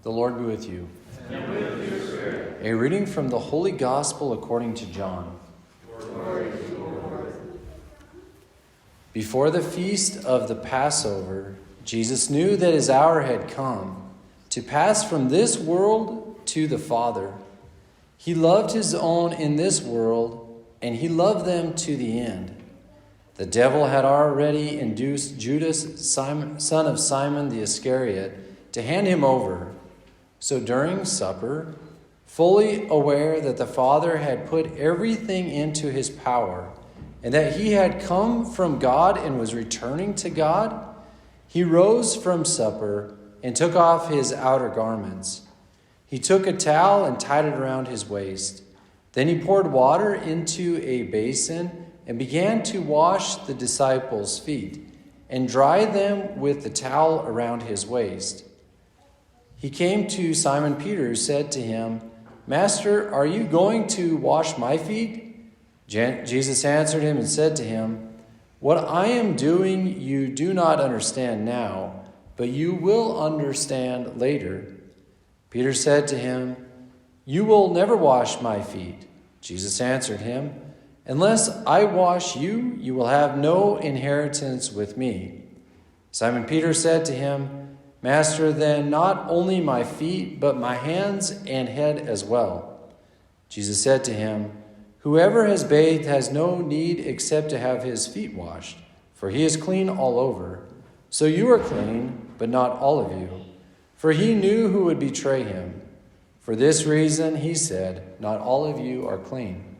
The Lord be with you. And with your spirit. A reading from the Holy Gospel according to John. Glory to you, Lord. Before the feast of the Passover, Jesus knew that his hour had come to pass from this world to the Father. He loved his own in this world, and he loved them to the end. The devil had already induced Judas, son of Simon the Iscariot, to hand him over. So during supper, fully aware that the Father had put everything into his power, and that he had come from God and was returning to God, he rose from supper and took off his outer garments. He took a towel and tied it around his waist. Then he poured water into a basin and began to wash the disciples' feet and dry them with the towel around his waist. He came to Simon Peter, who said to him, "Master, are you going to wash my feet?" Jesus answered him and said to him, "What I am doing you do not understand now, but you will understand later." Peter said to him, "You will never wash my feet." Jesus answered him, "Unless I wash you, you will have no inheritance with me." Simon Peter said to him, "Master, then not only my feet, but my hands and head as well." Jesus said to him, "Whoever has bathed has no need except to have his feet washed, for he is clean all over. So you are clean, but not all of you." For he knew who would betray him. For this reason he said, "Not all of you are clean."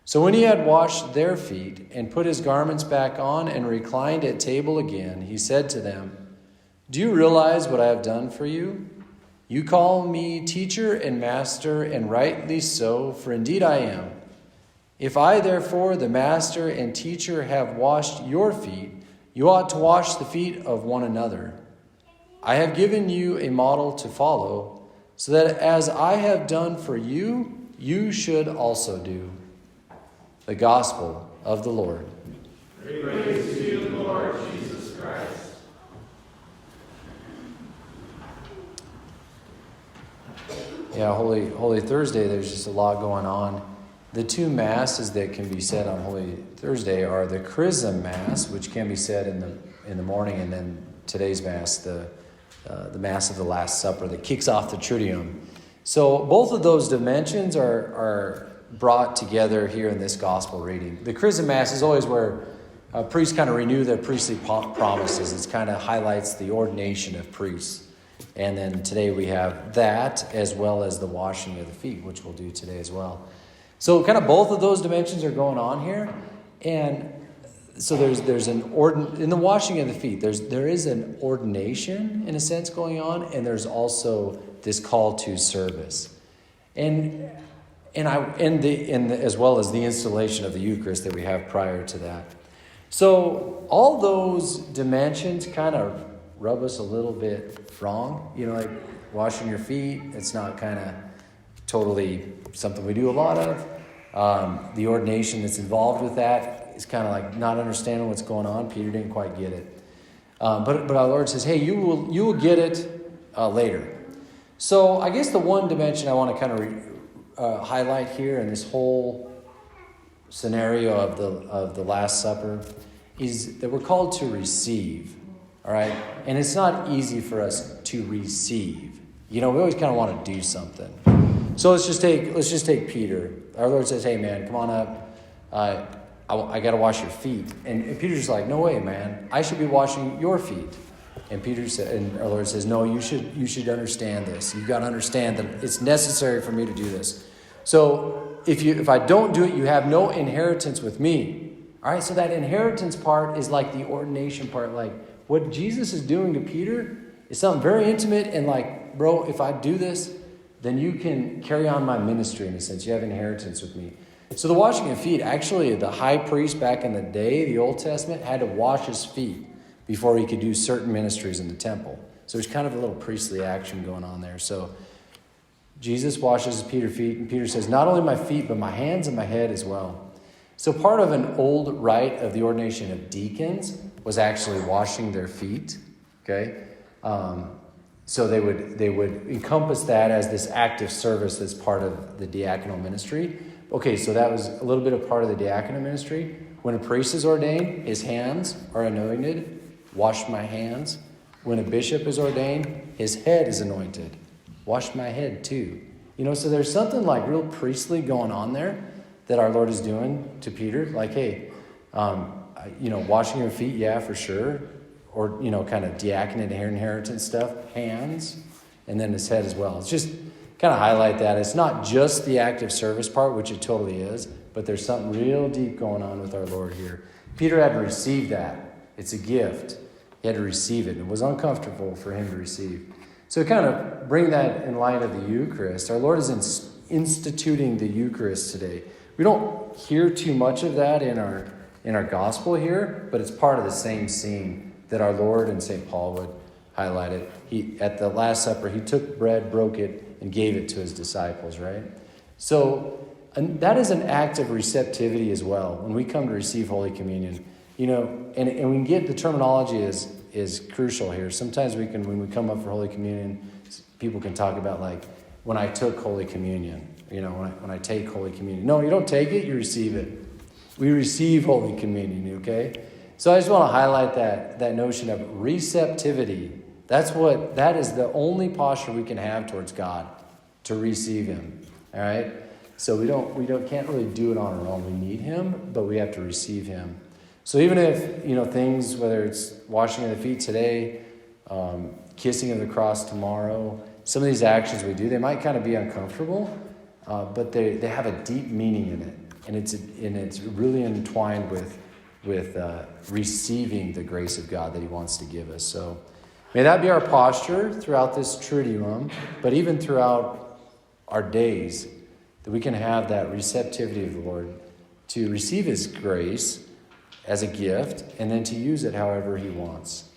So when he had washed their feet and put his garments back on and reclined at table again, he said to them, "Do you realize what I have done for you? You call me teacher and master, and rightly so, for indeed I am. If I, therefore, the master and teacher, have washed your feet, you ought to wash the feet of one another. I have given you a model to follow, so that as I have done for you, you should also do." The Gospel of the Lord. Praise to you, Lord Jesus Christ. Yeah, Holy Thursday, there's just a lot going on. The two masses that can be said on Holy Thursday are the Chrism Mass, which can be said in the morning, and then today's Mass, the Mass of the Last Supper that kicks off the Triduum. So both of those dimensions are brought together here in this Gospel reading. The Chrism Mass is always where priests kind of renew their priestly promises. It kind of highlights the ordination of priests. And then today we have that, as well as the washing of the feet, which we'll do today as well. So kind of both of those dimensions are going on here. And so there's in the washing of the feet, there is an ordination in a sense going on, and there's also this call to service. As well as the installation of the Eucharist that we have prior to that. So all those dimensions kind of rub us a little bit wrong. Like washing your feet, it's not kind of totally something we do a lot of. The ordination that's involved with that is kind of like not understanding what's going on. Peter didn't quite get it. But our Lord says, hey, you will get it later. So I guess the one dimension I want to kind of highlight here in this whole scenario of the Last Supper is that we're called to receive. All right? And it's not easy for us to receive. We always kind of want to do something. So let's just take Peter. Our Lord says, "Hey man, come on up. I got to wash your feet." And Peter's just like, "No way, man. I should be washing your feet." And our Lord says, "No, you should understand this. You've got to understand that it's necessary for me to do this. So if I don't do it, you have no inheritance with me." All right. So that inheritance part is like the ordination part. Like what Jesus is doing to Peter is something very intimate and like, bro, if I do this, then you can carry on my ministry in a sense. You have inheritance with me. So the washing of feet, actually the high priest back in the day, the Old Testament, had to wash his feet before he could do certain ministries in the temple. So there's kind of a little priestly action going on there. So Jesus washes Peter's feet, and Peter says, "Not only my feet, but my hands and my head as well." So part of an old rite of the ordination of deacons was actually washing their feet. Okay? So they would encompass that as this active service that's part of the diaconal ministry. Okay, so that was a little bit of part of the diaconal ministry. When a priest is ordained, his hands are anointed. Wash my hands. When a bishop is ordained, his head is anointed. Wash my head too. So there's something like real priestly going on there that our Lord is doing to Peter. Like, hey, washing your feet, yeah, for sure. Or, kind of diaconate inheritance stuff, hands, and then his head as well. It's just kind of highlight that. It's not just the active service part, which it totally is, but there's something real deep going on with our Lord here. Peter had to receive that. It's a gift. He had to receive it. It was uncomfortable for him to receive. So kind of bring that in light of the Eucharist. Our Lord is instituting the Eucharist today. We don't hear too much of that in our gospel here, but it's part of the same scene that our Lord and St. Paul would highlight it. At the Last Supper, he took bread, broke it, and gave it to his disciples, right? So that is an act of receptivity as well. When we come to receive Holy Communion, and we get the terminology is crucial here. Sometimes when we come up for Holy Communion, people can talk about like, when I took Holy Communion, when I take Holy Communion. No, you don't take it, you receive it. We receive Holy Communion, okay? So I just want to highlight that notion of receptivity. That is the only posture we can have towards God, to receive him. All right? So we can't really do it on our own. We need him, but we have to receive him. So even if, things, whether it's washing of the feet today, kissing of the cross tomorrow, some of these actions we do, they might kind of be uncomfortable, but they have a deep meaning in it. And it's really entwined with receiving the grace of God that he wants to give us. So may that be our posture throughout this Triduum, but even throughout our days, that we can have that receptivity of the Lord to receive his grace as a gift and then to use it however he wants.